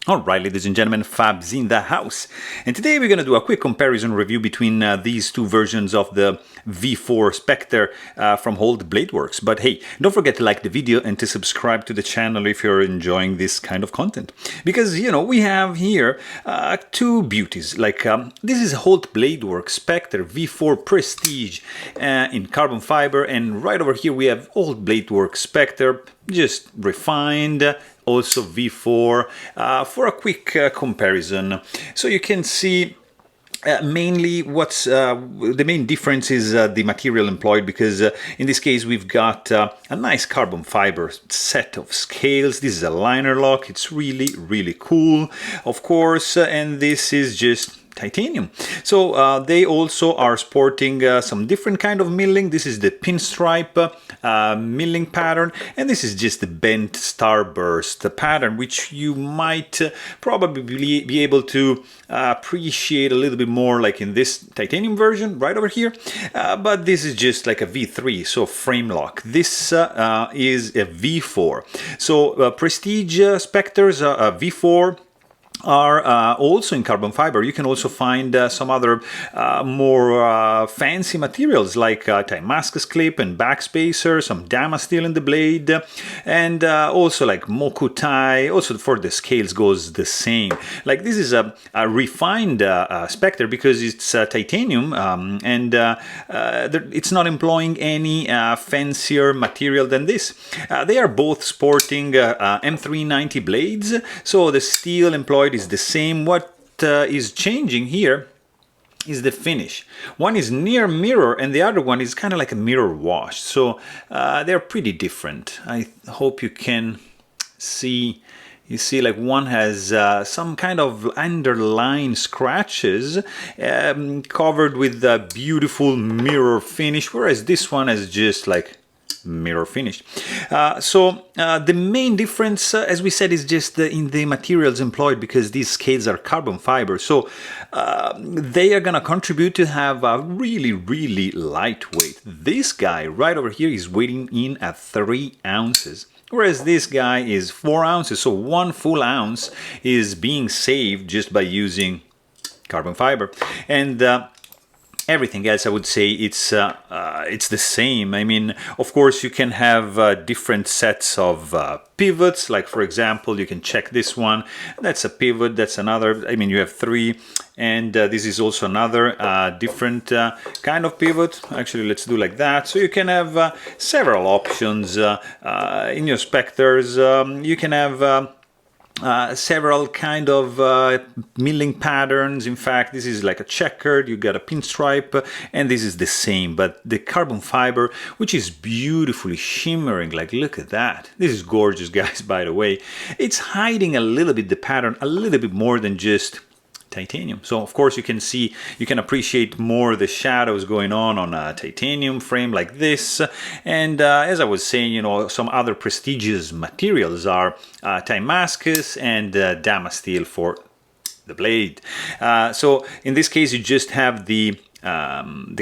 Alright, ladies and gentlemen, Fabs in the house. And today we're going to do a quick comparison review between these two versions of the V4 Specter from Holt Bladeworks. But hey, don't forget to like the video and to subscribe to the channel if you're enjoying this kind of content. Because, you know, we have here two beauties. Like, this is Holt Bladeworks Specter V4 Prestige in carbon fiber. And right over here we have Holt Bladeworks Specter, just refined, also V4, for a quick comparison. So you can see mainly what's the main difference is the material employed, because in this case we've got a nice carbon fiber set of scales. This is a liner lock. It's really cool, of course, and this is just titanium. So they also are sporting some different kind of milling. This is the pinstripe milling pattern, and this is just the bent starburst pattern, which you might probably be able to appreciate a little bit more, like in this titanium version right over here. But this is just like a V3, so frame lock. This is a V4. So Prestige Specters V4 are also in carbon fiber. You can also find some other more fancy materials like Damascus clip and backspacer, some Damasteel in the blade, and also like Mokutai. Also for the scales goes the same. Like this is a refined Specter because it's titanium, and it's not employing any fancier material than this. They are both sporting M390 blades, so the steel employed is the same. What is changing here is the finish. One is near mirror and the other one is kind of like a mirror wash. So they're pretty different. I hope you can see. You see, like one has some kind of underline scratches covered with a beautiful mirror finish, whereas this one is just like mirror finish. So the main difference, as we said, is just in the materials employed, because these scales are carbon fiber. So they are going to contribute to have a really lightweight. This guy right over here is weighing in at 3 ounces. Whereas this guy is 4 ounces, so 1 full ounce is being saved just by using carbon fiber. And everything else, I would say it's the same. I mean, of course, you can have different sets of pivots. Like, for example, you can check this one. That's a pivot. That's another. I mean, you have 3. And this is also another different kind of pivot. Actually, let's do like that. So you can have several options in your Specters. You can have several kind of milling patterns. In fact, this is like a checkered, you got a pinstripe, and this is the same, but the carbon fiber, which is beautifully shimmering. Like, look at that. This is gorgeous, guys, by the way. It's hiding a little bit the pattern, a little bit more than just titanium. So of course you can see, you can appreciate more the shadows going on a titanium frame like this. And as I was saying, you know, some other prestigious materials are Damascus and Damasteel for the blade. So in this case you just have the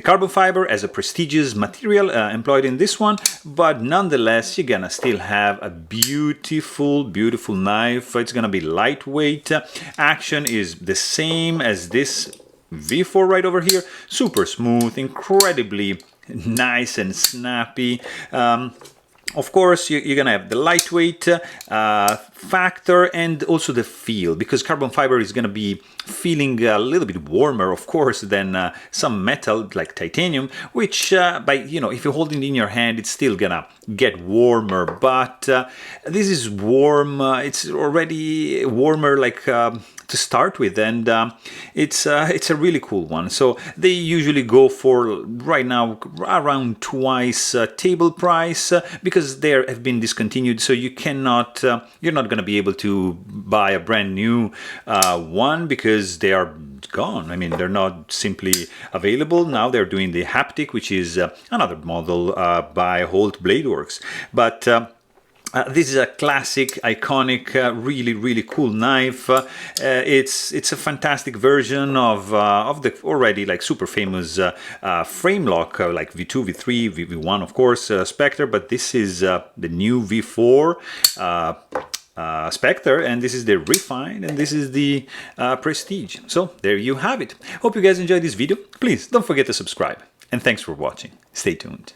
carbon fiber as a prestigious material employed in this one, but nonetheless you're gonna still have a beautiful knife. It's gonna be lightweight. Action is the same as this V4 right over here. Super smooth, incredibly nice and snappy. Of course, you're going to have the lightweight factor and also the feel, because carbon fiber is going to be feeling a little bit warmer, of course, than some metal like titanium, which if you hold it in your hand, it's still going to get warmer. But this is warm. It's already warmer, like to start with, and it's a really cool one. So they usually go for right now around twice table price, because they have been discontinued. So you cannot, you're not going to be able to buy a brand new one, because they are gone. I mean, they're not simply available. Now they're doing the haptic, which is another model by Holt Bladeworks. But this is a classic, iconic, really cool knife. It's a fantastic version of the already like super famous frame lock, like V2, V3, V1, of course, Specter. But this is the new V4 Specter, and this is the Refined, and this is the Prestige. So there you have it. Hope you guys enjoyed this video. Please don't forget to subscribe, and thanks for watching. Stay tuned.